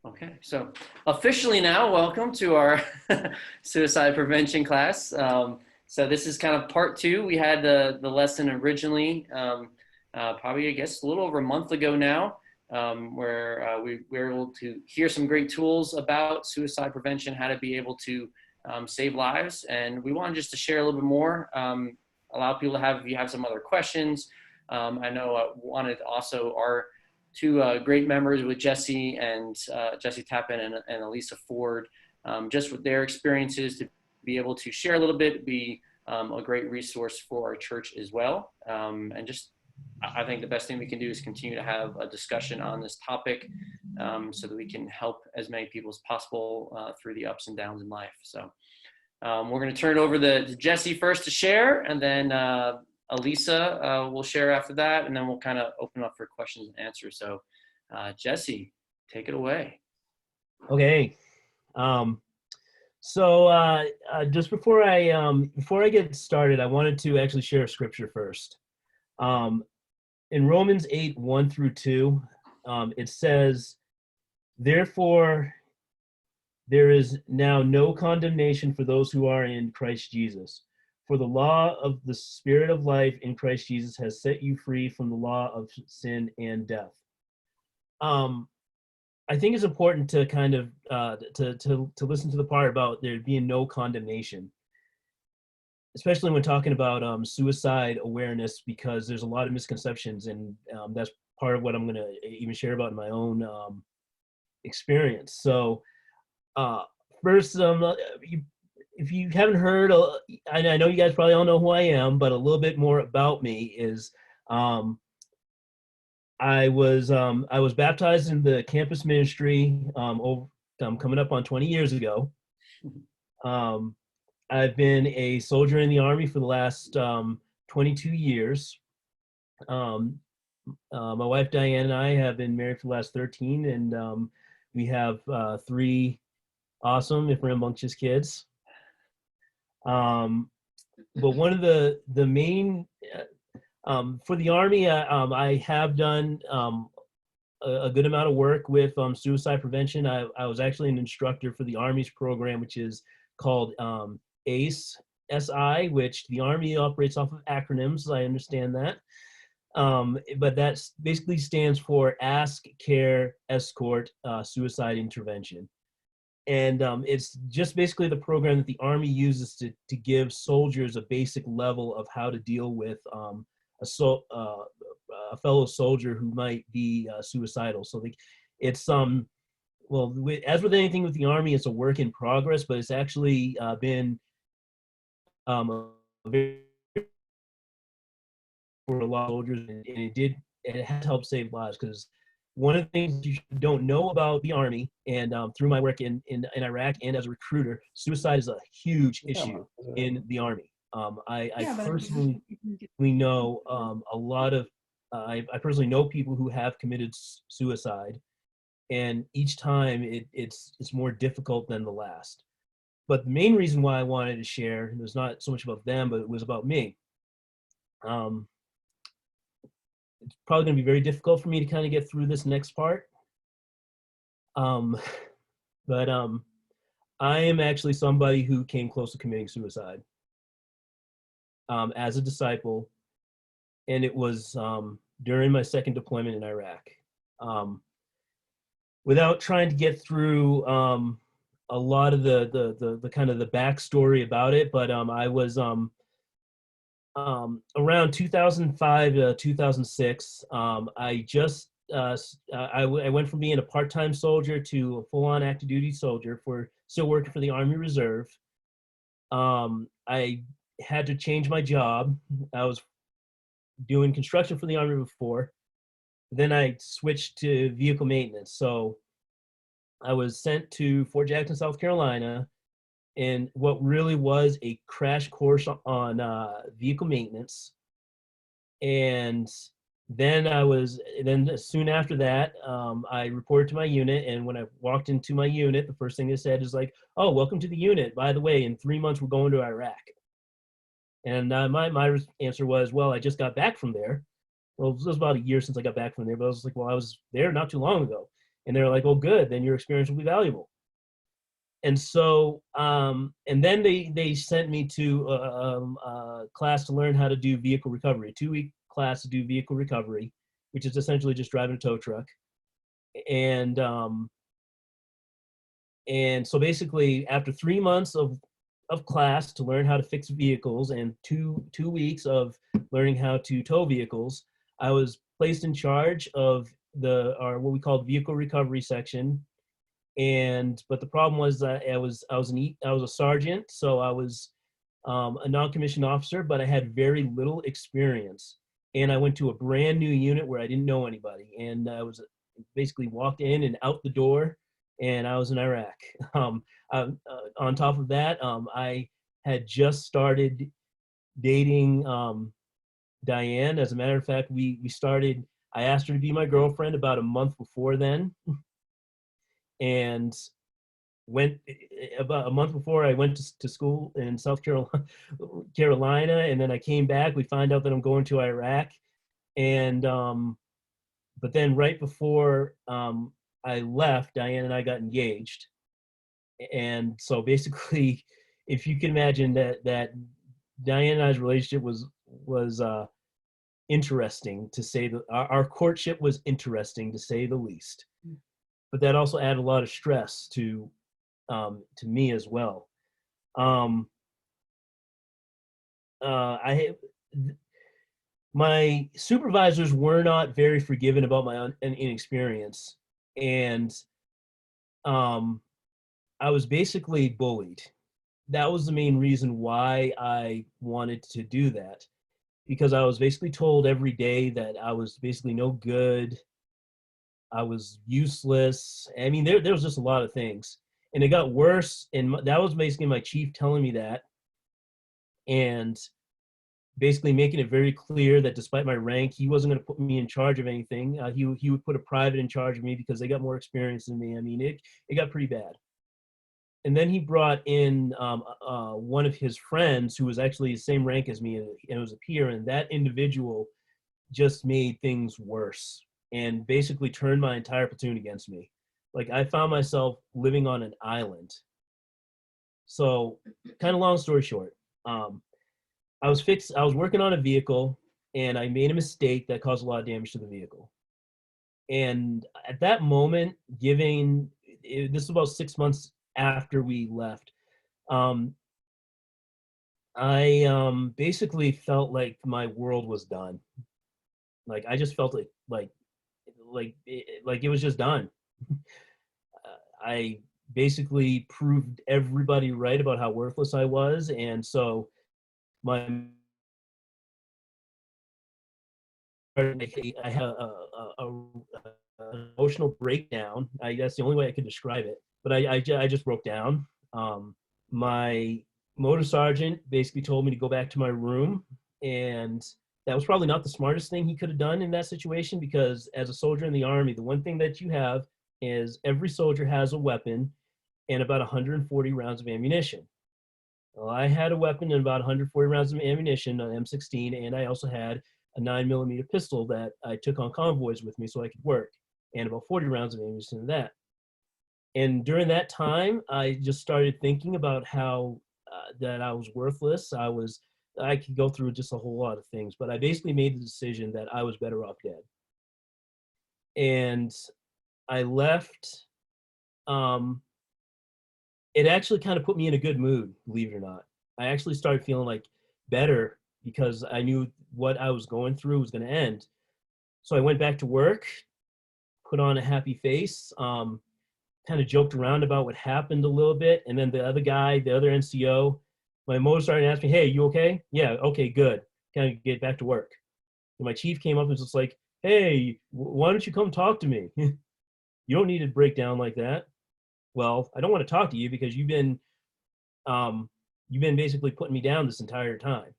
Okay, so officially now, welcome to our suicide prevention class. So this is kind of part two. We had the lesson originally, probably I guess a little over a month ago now, where we were able to hear some great tools about suicide prevention, how to be able to save lives, and we wanted just to share a little bit more, allow people to have, if you have some other questions. I know I wanted also our two great members with Jesse and Jesse Tappin and Elisa Ford, just with their experiences to be able to share a little bit, be a great resource for our church as well. And just, I think the best thing we can do is continue to have a discussion on this topic so that we can help as many people as possible through the ups and downs in life. So we're going to turn it over to Jesse first to share, and then Elisa will share after that, and then we'll kind of open up for questions and answers. So Jesse, take it away. Okay. Just before I get started, I wanted to actually share a scripture first. In Romans 8:1-2, it says, "Therefore, there is now no condemnation for those who are in Christ Jesus. For the law of the Spirit of life in Christ Jesus has set you free from the law of sin and death." I think it's important to kind of to listen to the part about there being no condemnation, especially when talking about suicide awareness, because there's a lot of misconceptions, and that's part of what I'm going to even share about in my own experience. So first, if you haven't heard, I know you guys probably all know who I am, but a little bit more about me is I was baptized in the campus ministry coming up on 20 years ago. I've been a soldier in the Army for the last 22 years. My wife Diane and I have been married for the last 13, and we have 3 awesome, if rambunctious, kids. But one of the main for the Army, I have done a good amount of work with suicide prevention. I was actually an instructor for the Army's program, which is called ACE, SI, which the Army operates off of acronyms. I understand that. But that basically stands for Ask, Care, Escort, Suicide Intervention. And it's just basically the program that the Army uses to give soldiers a basic level of how to deal with a fellow soldier who might be suicidal. So it's well, as with anything with the Army, it's a work in progress, but it's actually been very for a lot of soldiers, and it has helped save lives. Because one of the things you don't know about the Army, and through my work in Iraq and as a recruiter, suicide is a huge issue in the Army. I personally know a lot of, I personally know people who have committed suicide, and each time it's more difficult than the last. But the main reason why I wanted to share, it was not so much about them, but it was about me. It's probably going to be very difficult for me to kind of get through this next part. But I am actually somebody who came close to committing suicide as a disciple, and it was during my second deployment in Iraq. Without trying to get through a lot of the kind of the backstory about it, but I was around 2005 to 2006. I went from being a part-time soldier to a full-on active duty soldier, for still working for the Army Reserve. I had to change my job. I was doing construction for the Army before. Then I switched to vehicle maintenance. So I was sent to Fort Jackson, South Carolina, and what really was a crash course on vehicle maintenance. And then soon after that, I reported to my unit, and when I walked into my unit, the first thing they said is like, "Oh, welcome to the unit. By the way, in 3 months, we're going to Iraq." And my answer was, "Well, I just got back from there." Well, it was about a year since I got back from there, but I was like, "Well, I was there not too long ago." And they're like, oh, good, then your experience will be valuable. And so, and then they sent me to a class to learn how to do vehicle recovery, a 2-week class to do vehicle recovery, which is essentially just driving a tow truck. And and so basically, after 3 months of class to learn how to fix vehicles and two weeks of learning how to tow vehicles, I was placed in charge of our what we call vehicle recovery section. And but the problem was that I was a sergeant, so I was a non-commissioned officer, but I had very little experience. And I went to a brand new unit where I didn't know anybody, and I was basically walked in and out the door, and I was in Iraq. On top of that, I had just started dating Diane. As a matter of fact, we started. I asked her to be my girlfriend about a month before then, and went about a month before I went to school in South Carolina, and then I came back. We find out that I'm going to Iraq, and but then right before I left, Diane and I got engaged, and so basically, if you can imagine that Diane and I's relationship was interesting to say that our courtship was interesting to say the least, but that also added a lot of stress to me as well. I My supervisors were not very forgiving about my inexperience, and um, I was basically bullied. That was the main reason why I wanted to do that, because I was basically told every day that I was basically no good, I was useless. I mean, there was just a lot of things, and it got worse. And that was basically my chief telling me that, and basically making it very clear that despite my rank, he wasn't going to put me in charge of anything. He would put a private in charge of me because they got more experience than me. I mean, it got pretty bad. And then he brought in one of his friends who was actually the same rank as me, and it was a peer. And that individual just made things worse and basically turned my entire platoon against me. Like, I found myself living on an island. So, kind of long story short, I was working on a vehicle, and I made a mistake that caused a lot of damage to the vehicle. And at that moment, this was about 6 months after we left, um, I basically felt like my world was done. Like, I just felt like it was just done. I basically proved everybody right about how worthless I was, and so my I had an emotional breakdown. That's the only way I could describe it. But I just broke down. My motor sergeant basically told me to go back to my room, and that was probably not the smartest thing he could have done in that situation, because as a soldier in the Army, the one thing that you have is every soldier has a weapon and about 140 rounds of ammunition. Well, I had a weapon and about 140 rounds of ammunition, an M16, and I also had a 9mm pistol that I took on convoys with me so I could work, and about 40 rounds of ammunition in that. And during that time, I just started thinking about how that I was worthless. I could go through just a whole lot of things, but I basically made the decision that I was better off dead. And I left. It actually kind of put me in a good mood, believe it or not. I actually started feeling like better because I knew what I was going through was going to end. So I went back to work, put on a happy face, kind of joked around about what happened a little bit. And then the other guy, the other NCO, my motor sergeant asked me, "Hey, you okay?" "Yeah, okay, good." Kind of get back to work. And my chief came up and was just like, "Hey, why don't you come talk to me? You don't need to break down like that." "Well, I don't want to talk to you because you've been basically putting me down this entire time."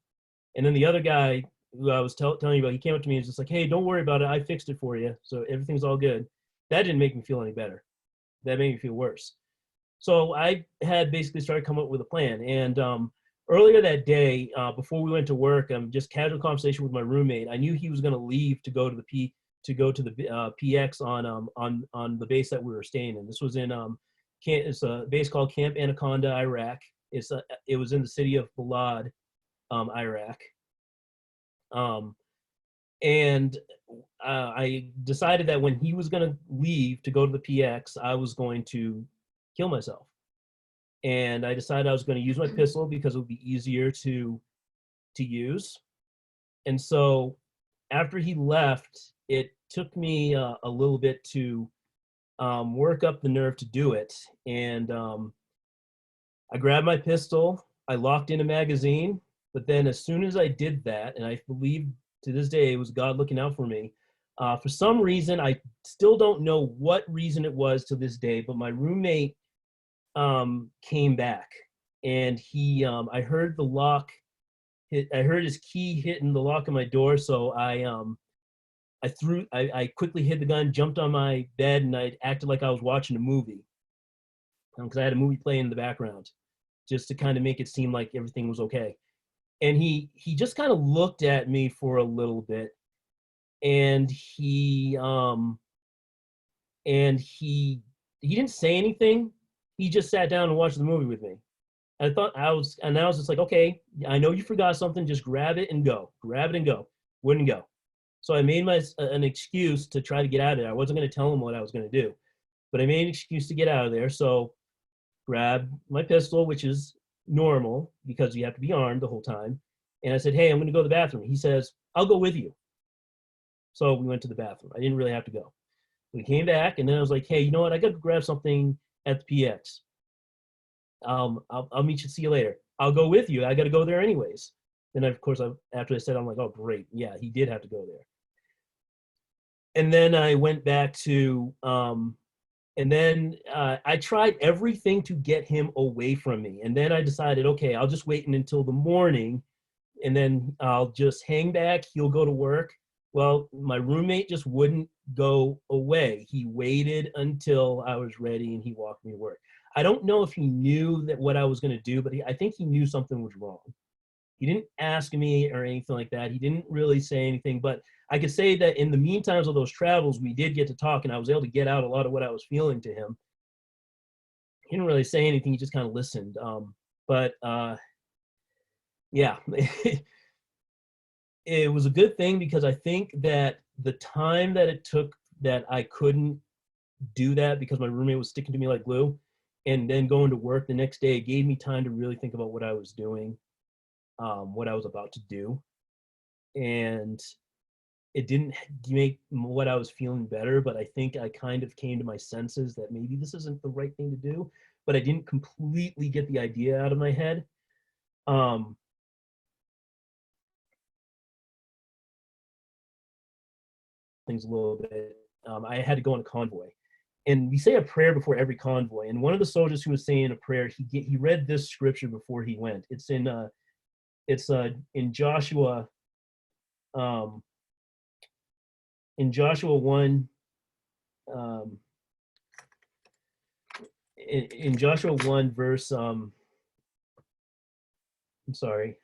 And then the other guy who I was telling you about, he came up to me and was just like, "Hey, don't worry about it. I fixed it for you. So everything's all good." That didn't make me feel any better. That made me feel worse. So I had basically started coming up with a plan. And earlier that day, before we went to work, just casual conversation with my roommate, I knew he was going to leave to go to the to go to the PX on the base that we were staying in. This was in it's a base called Camp Anaconda, Iraq. It was in the city of Balad, Iraq. Um, and I decided that when he was going to leave to go to the PX, I was going to kill myself. And I decided I was going to use my pistol because it would be easier to use. And so after he left, it took me a little bit to work up the nerve to do it. And I grabbed my pistol, I locked in a magazine, but then as soon as I did that, and I believe to this day it was God looking out for me, for some reason, I still don't know what reason it was to this day, but my roommate came back, and I heard the lock I heard his key hitting the lock of my door, so I quickly hid the gun, jumped on my bed, and I acted like I was watching a movie because I had a movie playing in the background, just to kind of make it seem like everything was okay. And he just kind of looked at me for a little bit, and he didn't say anything. He just sat down and watched the movie with me. I was just like, okay, I know you forgot something. Just grab it and go. Grab it and go. Wouldn't go. So I made an excuse to try to get out of there. I wasn't going to tell him what I was going to do, but I made an excuse to get out of there. So grabbed my pistol, which is normal because you have to be armed the whole time. And I said, hey, I'm going to go to the bathroom. He says, I'll go with you. So we went to the bathroom. I didn't really have to go. We came back, and then I was like, hey, you know what? I got to grab something at the PX. I'll meet you. See you later. I'll go with you. I got to go there anyways. Then of course, after I said, I'm like, oh great, yeah, he did have to go there. And then I went back to, and then I tried everything to get him away from me. And then I decided, okay, I'll just wait until the morning, and then I'll just hang back. He'll go to work. Well, my roommate just wouldn't go away. He waited until I was ready, and he walked me to work. I don't know if he knew that what I was going to do, but I think he knew something was wrong. He didn't ask me or anything like that. He didn't really say anything, but I could say that in the meantime of those travels, we did get to talk, and I was able to get out a lot of what I was feeling to him. He didn't really say anything. He just kind of listened. But yeah, it was a good thing because I think that the time that it took that I couldn't do that because my roommate was sticking to me like glue, and then going to work the next day, it gave me time to really think about what I was doing, what I was about to do. And it didn't make what I was feeling better, but I think I kind of came to my senses that maybe this isn't the right thing to do, but I didn't completely get the idea out of my head. Things a little bit. I had to go on a convoy, and we say a prayer before every convoy. And one of the soldiers who was saying a prayer, he read this scripture before he went. It's in Joshua, um, in Joshua 1, in Joshua 1 verse, I'm sorry,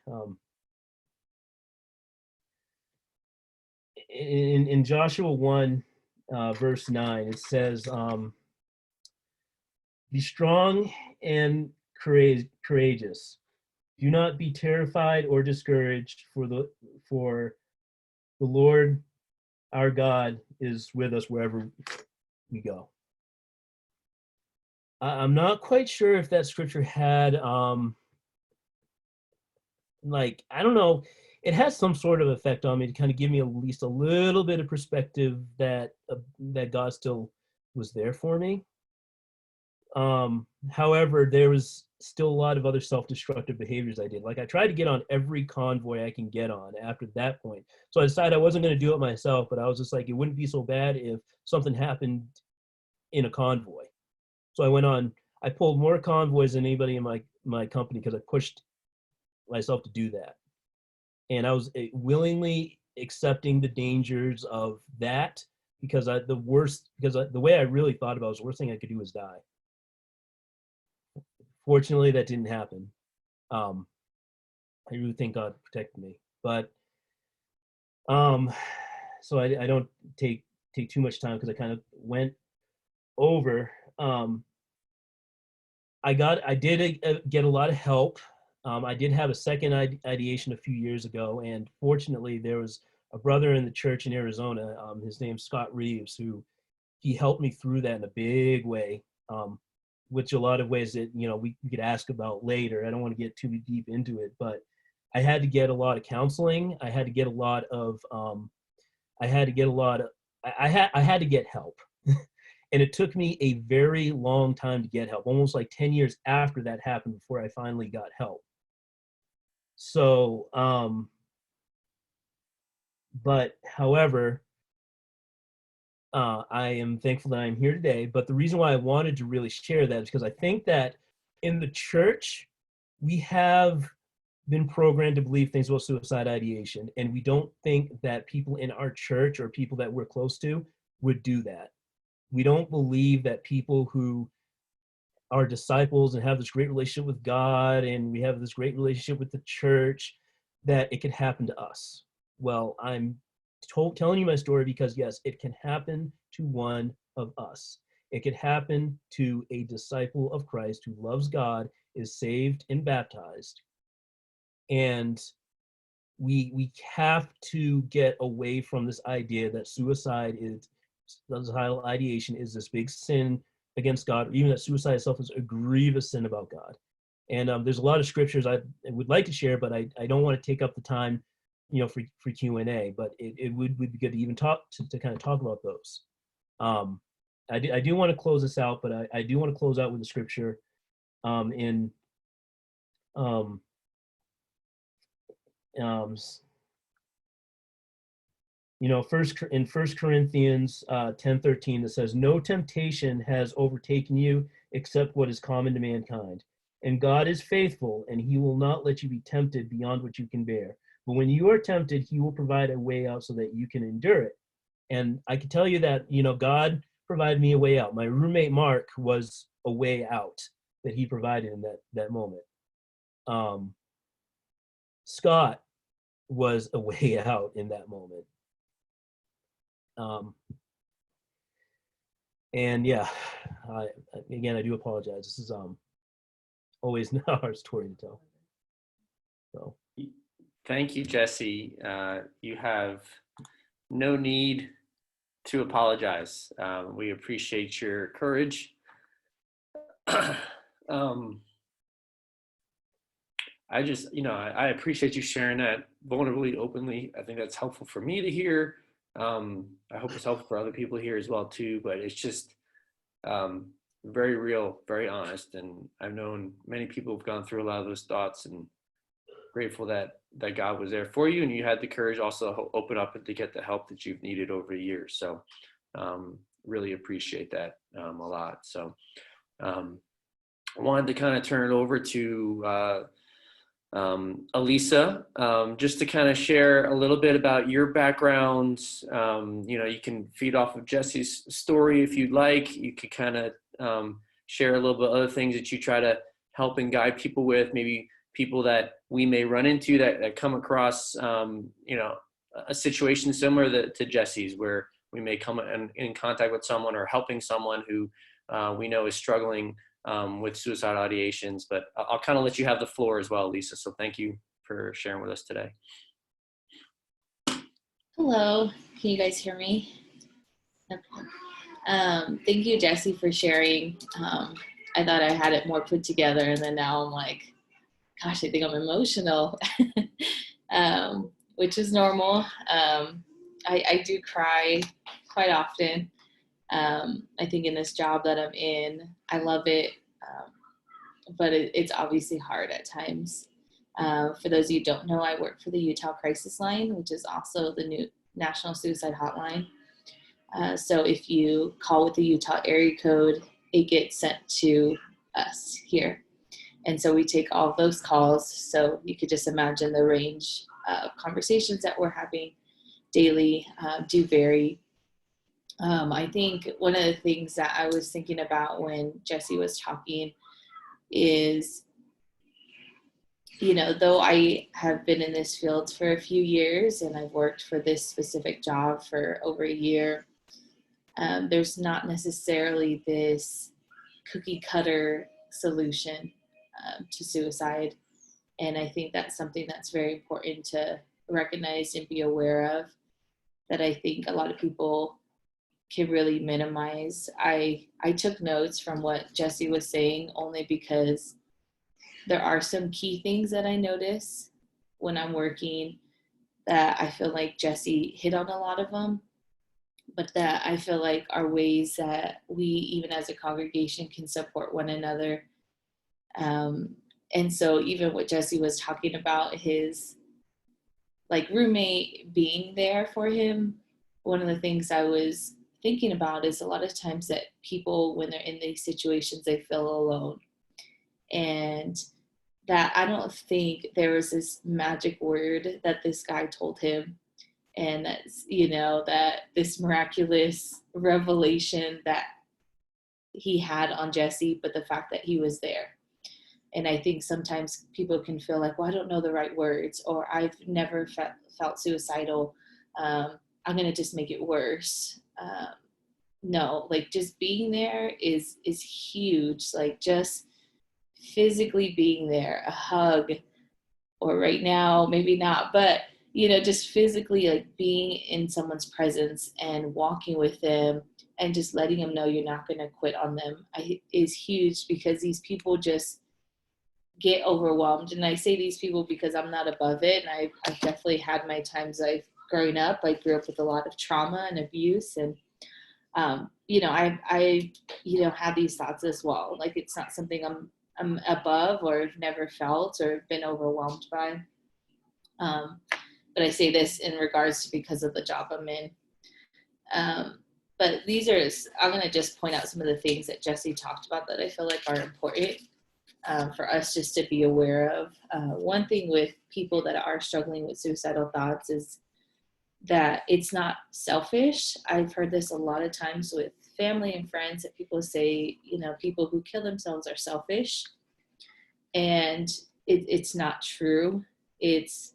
in Joshua 1 verse 9, it says, be strong and courageous. Do not be terrified or discouraged, for the Lord our God is with us wherever we go. I'm not quite sure if that scripture had like, I don't know, it has some sort of effect on me to kind of give me at least a little bit of perspective that that God still was there for me. However, there was still a lot of other self-destructive behaviors I did. Like, I tried to get on every convoy I can get on after that point. So I decided I wasn't going to do it myself, but I was just like, it wouldn't be so bad if something happened in a convoy. So I pulled more convoys than anybody in my company because I pushed myself to do that. And I was willingly accepting the dangers of that because the way I really thought about it was the worst thing I could do was die. Fortunately, that didn't happen. I really think God protected me. But so I don't take too much time because I kind of went over. I did get a lot of help. I did have a second ideation a few years ago, and fortunately, there was a brother in the church in Arizona. His name's Scott Reeves, who he helped me through that in a big way. Which a lot of ways that we could ask about later. I don't want to get too deep into it, but I had to get a lot of counseling. I had to get a lot of I had to get a lot of I had to get help. And it took me a very long time to get help, almost like 10 years after that happened before I finally got help. So but however, I am thankful that I'm here today. But the reason why I wanted to really share that is because I think that in the church, we have been programmed to believe things about suicide ideation, and we don't think that people in our church or people that we're close to would do that. We don't believe that people who are disciples and have this great relationship with God and we have this great relationship with the church, that it could happen to us. Well, I'm telling you my story because yes, it can happen to one of us. It could happen to a disciple of Christ who loves God, is saved and baptized. And we have to get away from this idea that suicidal ideation is this big sin against God, or even that suicide itself is a grievous sin about God. And there's a lot of scriptures I would like to share, but I don't want to take up the time, for Q&A. But it would be good to even talk to kind of talk about those. I do want to close this out, but I do want to close out with the scripture in First Corinthians 10:13, that says, "No temptation has overtaken you except what is common to mankind. And God is faithful, and he will not let you be tempted beyond what you can bear. But when you are tempted, he will provide a way out so that you can endure it." And I can tell you that, God provided me a way out. My roommate, Mark, was a way out that he provided in that moment. Scott was a way out in that moment. And yeah, again, I do apologize. This is always not our story to tell. So Thank you, Jesse. You have no need to apologize. We appreciate your courage. I just, I appreciate you sharing that vulnerably, openly. I think that's helpful for me to hear. I hope it's helpful for other people here as well too. But it's just very real, very honest, and I've known many people who've gone through a lot of those thoughts, and grateful that God was there for you, and you had the courage also to open up and to get the help that you've needed over the years. So really appreciate that a lot. So I wanted to kind of turn it over to Elisa, just to kind of share a little bit about your background. You can feed off of Jesse's story if you'd like. You could kind of share a little bit of other things that you try to help and guide people with, maybe people that we may run into that come across, a situation similar to Jesse's, where we may come in contact with someone or helping someone who we know is struggling with suicidal ideations. But I'll kind of let you have the floor as well, Lisa. So thank you for sharing with us today. Hello, can you guys hear me? Thank you, Jesse, for sharing. I thought I had it more put together, and then now I'm like, gosh, I think I'm emotional, which is normal. I do cry quite often. I think in this job that I'm in, I love it, but it's obviously hard at times. For those of you who don't know, I work for the Utah Crisis Line, which is also the new National Suicide Hotline. So if you call with the Utah area code, it gets sent to us here. And so we take all of those calls. So you could just imagine the range of conversations that we're having daily do vary. I think one of the things that I was thinking about when Jesse was talking is though I have been in this field for a few years and I've worked for this specific job for over a year, there's not necessarily this cookie cutter solution to suicide. And I think that's something that's very important to recognize and be aware of, that I think a lot of people can really minimize. I took notes from what Jesse was saying only because there are some key things that I notice when I'm working that I feel like Jesse hit on a lot of them, but that I feel like are ways that we, even as a congregation, can support one another. Um, and so even what Jesse was talking about, his like roommate being there for him, one of the things I was thinking about is a lot of times that people, when they're in these situations, they feel alone. And that I don't think there was this magic word that this guy told him, and that's, that this miraculous revelation that he had on Jesse, but the fact that he was there. And I think sometimes people can feel like, well, I don't know the right words, or I've never felt suicidal. I'm going to just make it worse. No, like just being there is huge. Like just physically being there, a hug, or right now, maybe not, but just physically like being in someone's presence and walking with them and just letting them know you're not going to quit on them is huge, because these people just get overwhelmed. And I say these people because I'm not above it. And I've definitely had my times. Growing up, I grew up with a lot of trauma and abuse. And, I had these thoughts as well. Like it's not something I'm above or have never felt or been overwhelmed by. But I say this in regards to because of the job I'm in. But I'm going to just point out some of the things that Jesse talked about that I feel like are important for us just to be aware of. One thing with people that are struggling with suicidal thoughts is that it's not selfish. I've heard this a lot of times with family and friends, that people say, people who kill themselves are selfish. And it's not true. It's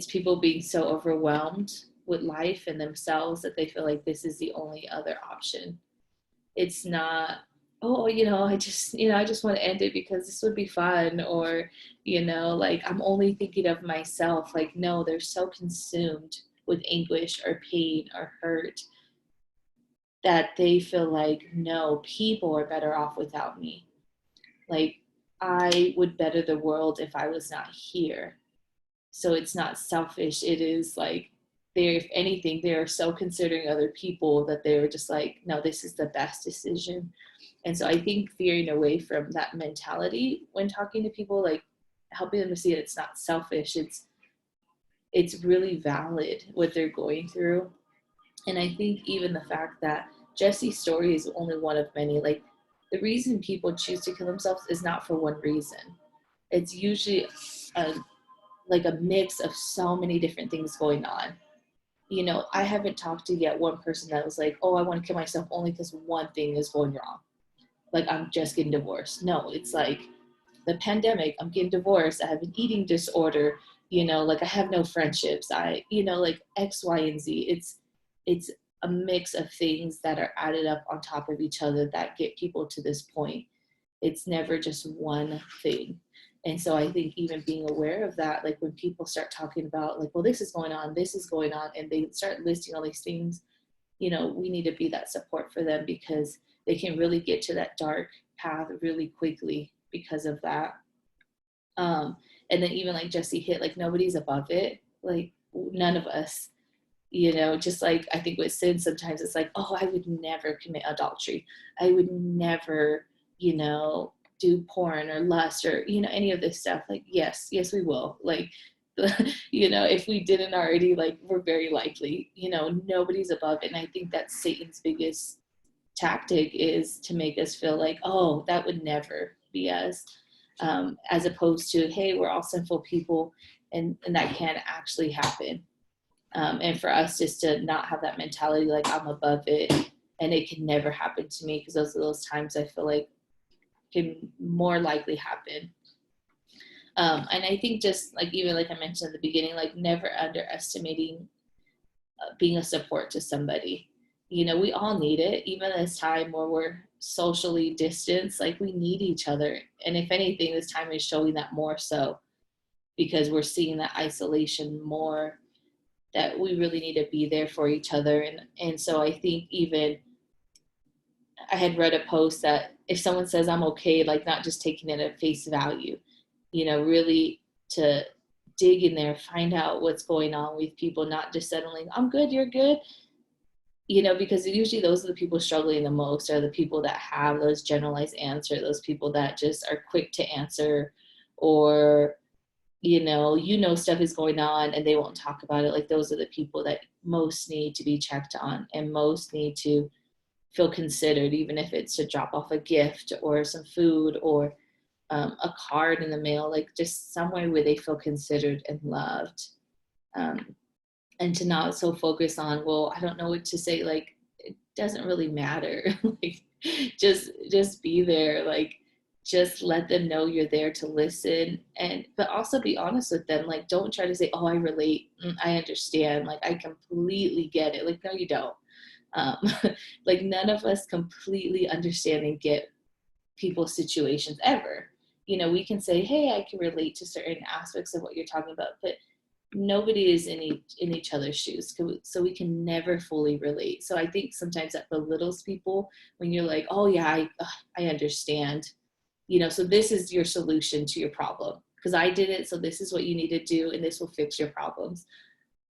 people being so overwhelmed with life and themselves that they feel like this is the only other option. It's not, oh, I just want to end it because this would be fun, or, like I'm only thinking of myself. Like, no, they're so consumed with anguish or pain or hurt that they feel like, no, people are better off without me. Like, I would better the world if I was not here. So it's not selfish. It is like, if anything, they are so considering other people that they're just like, no, this is the best decision. And so I think veering away from that mentality when talking to people, like helping them to see that it's not selfish, it's really valid what they're going through. And I think even the fact that Jesse's story is only one of many. Like the reason people choose to kill themselves is not for one reason. It's usually like a mix of so many different things going on. I haven't talked to yet one person that was like, oh, I want to kill myself only because one thing is going wrong. Like I'm just getting divorced. No, it's like the pandemic, I'm getting divorced, I have an eating disorder, like I have no friendships, like X, Y, and Z. It's a mix of things that are added up on top of each other that get people to this point. It's never just one thing. And so I think even being aware of that, like when people start talking about like, well, this is going on, and they start listing all these things, we need to be that support for them, because they can really get to that dark path really quickly because of that. And then even like Jesse hit, like nobody's above it. Like none of us, just like I think with sin, sometimes it's like, oh, I would never commit adultery. I would never, do porn or lust or, any of this stuff. Like, yes, we will. Like, if we didn't already, like, we're very likely, nobody's above it. And I think that's Satan's biggest tactic, is to make us feel like, oh, that would never be us, as opposed to, hey, we're all sinful people, and that can actually happen. And for us just to not have that mentality, like I'm above it and it can never happen to me, because those are those times I feel like can more likely happen. And I think just like, even like I mentioned at the beginning, like never underestimating being a support to somebody. You know, we all need it, even this time where we're socially distanced, like we need each other. And if anything, this time is showing that more so, because we're seeing that isolation more, that we really need to be there for each other. And so I think even I had read a post that if someone says I'm okay, like not just taking it at face value, you know, really to dig in there, find out what's going on with people, not just settling, I'm good, you're good, you know, because usually those are the people struggling the most, are the people that have those generalized answers, those people that just are quick to answer, or, stuff is going on and they won't talk about it. Like those are the people that most need to be checked on and most need to feel considered, even if it's to drop off a gift or some food or a card in the mail, like just somewhere where they feel considered and loved. Um, and to not so focus on, well, I don't know what to say, like it doesn't really matter. Like just be there, like just let them know you're there to listen, and but also be honest with them. Like don't try to say, oh, I relate, I understand, like I completely get it. Like no, you don't. um, like none of us completely understand and get people's situations ever. You know, we can say, hey, I can relate to certain aspects of what you're talking about, but nobody is in each other's shoes, so we can never fully relate. So I think sometimes that belittles people when you're like, oh yeah, I understand, so this is your solution to your problem because I did it, so this is what you need to do and this will fix your problems.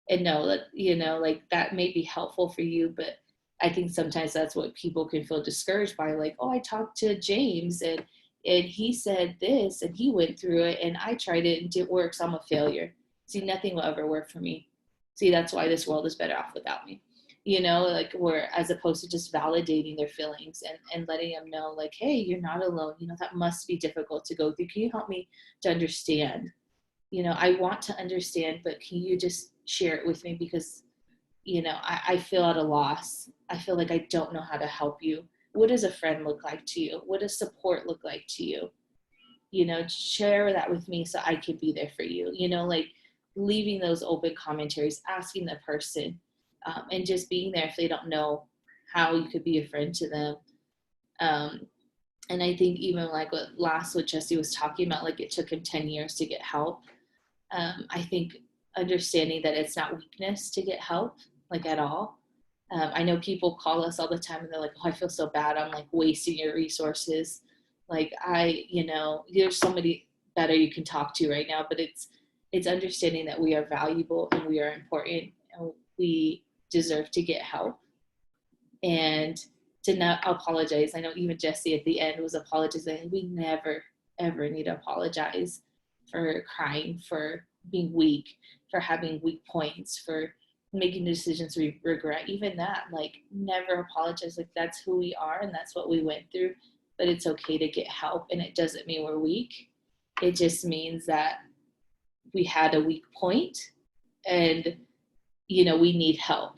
And no, that, like that may be helpful for you, but I think sometimes that's what people can feel discouraged by. Like, oh, I talked to James and he said this and he went through it and I tried it and it didn't work, so I'm a failure. See, nothing will ever work for me. See, that's why this world is better off without me. Like where, as opposed to just validating their feelings and letting them know, like, hey, you're not alone. That must be difficult to go through. Can you help me to understand? I want to understand, but can you just share it with me? Because, I feel at a loss. I feel like I don't know how to help you. What does a friend look like to you? What does support look like to you? Share that with me so I could be there for you. Like leaving those open commentaries, asking the person, and just being there if they don't know how you could be a friend to them. And I think even like what Jesse was talking about, like it took him 10 years to get help. I think understanding that it's not weakness to get help, like at all. I know people call us all the time and they're like, oh, I feel so bad. I'm like wasting your resources. Like there's somebody better you can talk to right now, but it's understanding that we are valuable and we are important and we deserve to get help and to not apologize. I know even Jesse at the end was apologizing. We never, ever need to apologize for crying, for being weak, for having weak points, for making decisions we regret. Even that, like never apologize. Like that's who we are and that's what we went through, but it's okay to get help. And it doesn't mean we're weak. It just means that we had a weak point and, we need help.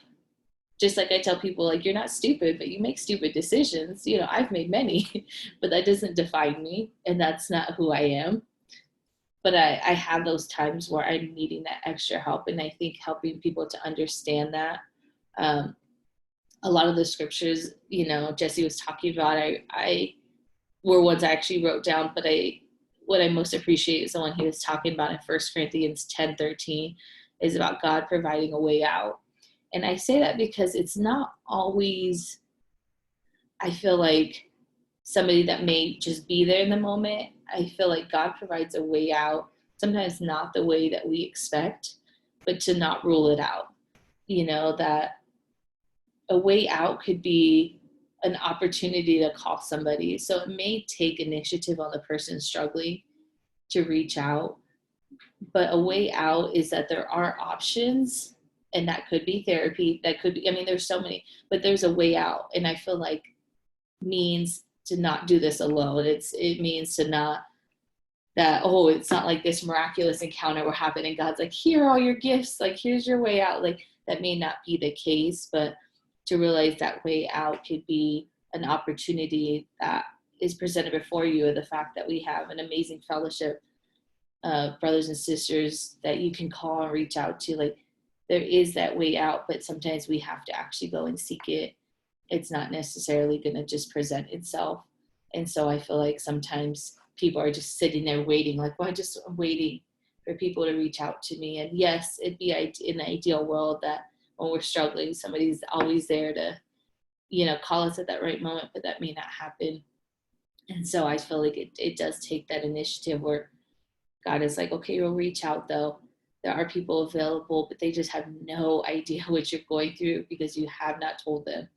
Just like I tell people, like, you're not stupid, but you make stupid decisions. I've made many, but that doesn't define me. And that's not who I am. But I have those times where I'm needing that extra help. And I think helping people to understand that, a lot of the scriptures, Jesse was talking about, I were ones I actually wrote down, but what I most appreciate is the one he was talking about in 1 Corinthians 10:13 is about God providing a way out. And I say that because it's not always, I feel like, somebody that may just be there in the moment. I feel like God provides a way out, sometimes not the way that we expect, but to not rule it out. That a way out could be an opportunity to call somebody. So it may take initiative on the person struggling to reach out, but a way out is that there are options, and that could be therapy, that could be, there's so many, but there's a way out. And I feel like means to not do this alone. It means to not that, oh, it's not like this miraculous encounter will happen and God's like, here are all your gifts, like here's your way out. Like that may not be the case, but to realize that way out could be an opportunity that is presented before you, and the fact that we have an amazing fellowship brothers and sisters that you can call and reach out to. Like, there is that way out, but sometimes we have to actually go and seek it. It's not necessarily going to just present itself. And so I feel like sometimes people are just sitting there waiting, like, well, I'm waiting for people to reach out to me. And yes, it'd be in the ideal world that when we're struggling, somebody's always there to, call us at that right moment, but that may not happen. And so I feel like it does take that initiative where God is like, okay, we'll reach out though. There are people available, but they just have no idea what you're going through because you have not told them.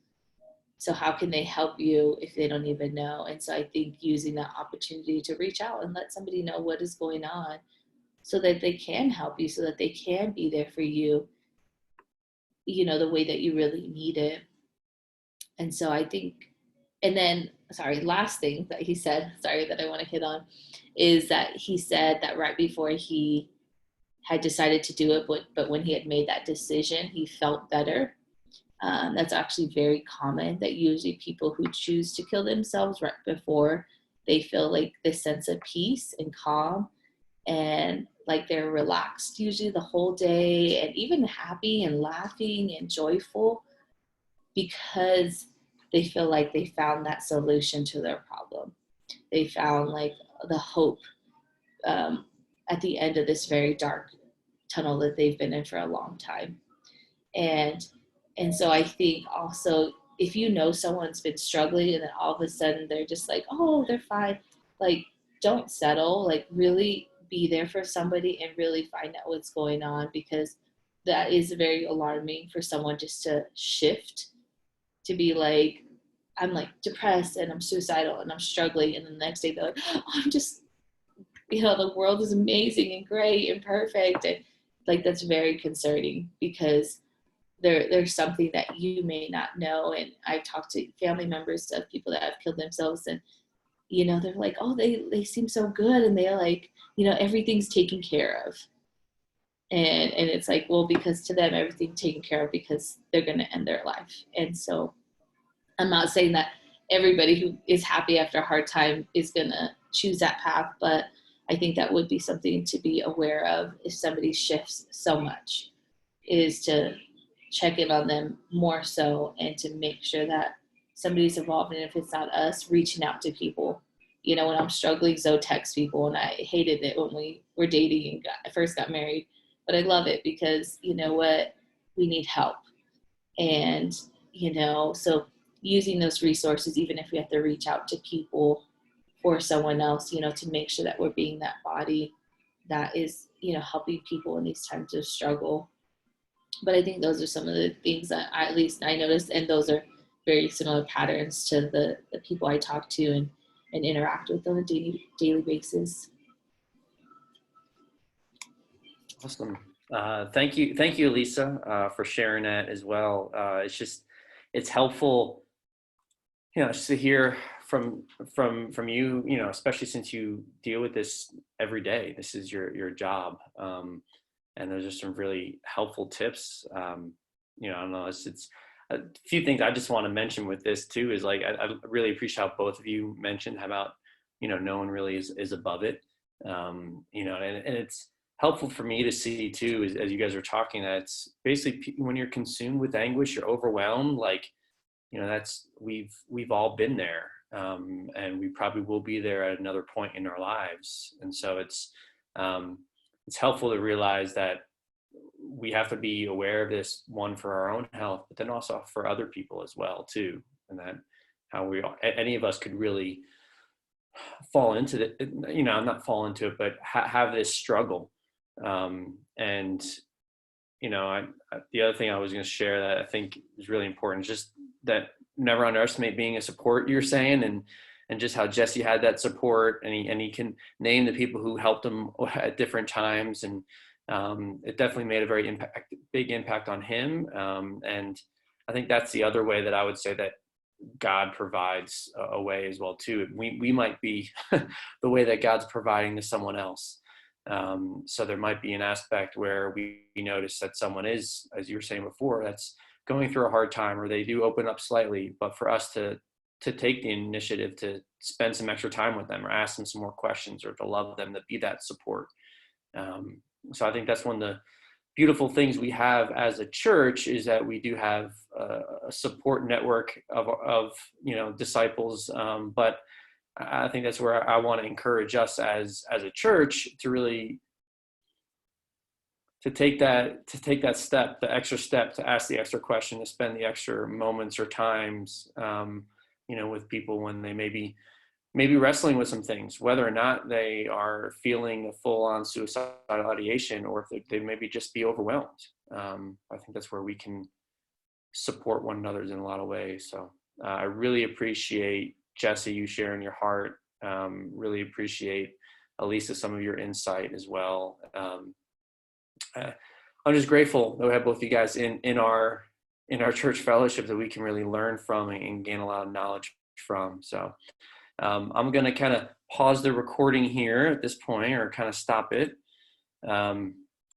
So how can they help you if they don't even know? And so I think using that opportunity to reach out and let somebody know what is going on so that they can help you, so that they can be there for you, the way that you really need it. And so I think, and then, sorry, last thing that he said, sorry, that I want to hit on, is that he said that right before he had decided to do it, but when he had made that decision, he felt better. That's actually very common, that usually people who choose to kill themselves right before, they feel like this sense of peace and calm, and like they're relaxed usually the whole day, and even happy and laughing and joyful, because they feel like they found that solution to their problem. They found like the hope um, at the end of this very dark tunnel that they've been in for a long time. And and so I think also, if someone's been struggling and then all of a sudden they're just like, oh, they're fine, like, don't settle, like really be there for somebody and really find out what's going on, because that is very alarming for someone just to shift to be like, I'm like depressed and I'm suicidal and I'm struggling, and the next day they're like, oh, I'm just, the world is amazing and great and perfect. And like, that's very concerning, because there's something that you may not know. And I've talked to family members of people that have killed themselves, and they're like, oh, they seem so good, and they're like, everything's taken care of. And it's like, well, because to them everything's taken care of because they're going to end their life. And so I'm not saying that everybody who is happy after a hard time is going to choose that path, but I think that would be something to be aware of if somebody shifts so much, is to check in on them more so, and to make sure that somebody's involved. And if it's not us, reaching out to people. When I'm struggling, Zoe texts people, and I hated it when we were dating and first got married, but I love it because what, we need help. And so using those resources, even if we have to reach out to people for someone else, to make sure that we're being that body that is, helping people in these times of struggle. But I think those are some of the things that at least I noticed, and those are very similar patterns to the people I talk to and interact with on a daily basis. Awesome. Thank you, Elisa, for sharing that as well. It's helpful, just to hear from you, especially since you deal with this every day. This is your job, and those are some really helpful tips. I don't know. It's a few things I just want to mention with this too. Is like I really appreciate how both of you mentioned how about no one really is above it. And it's helpful for me to see too, as you guys are talking, that it's basically when you're consumed with anguish, you're overwhelmed. Like that's we've all been there, and we probably will be there at another point in our lives. And so it's helpful to realize that we have to be aware of this, one, for our own health, but then also for other people as well too, and that how any of us could really fall into the, not fall into it, but have this struggle. And the other thing I was going to share that I think is really important, just that never underestimate being a support, you're saying, and just how Jesse had that support, and he can name the people who helped him at different times. And it definitely made a very big impact on him. And I think that's the other way that I would say that God provides a way as well too. We might be the way that God's providing to someone else. So there might be an aspect where we notice that someone is, as you were saying before, that's going through a hard time, or they do open up slightly, but for us to take the initiative to spend some extra time with them, or ask them some more questions, or to love them, to be that support. So I think that's one of the beautiful things we have as a church, is that we do have a support network of disciples. But I think that's where I want to encourage us as a church to really to take that step, the extra step, to ask the extra question, to spend the extra moments or times, with people when they maybe wrestling with some things, whether or not they are feeling a full-on suicidal ideation, or if they maybe just be overwhelmed. I think that's where we can support one another in a lot of ways. So I really appreciate, Jesse, you sharing your heart. Really appreciate, Elisa, some of your insight as well. I'm just grateful that we have both of you guys in our church fellowship that we can really learn from and gain a lot of knowledge from. So I'm going to kind of pause the recording here at this point, or kind of stop it.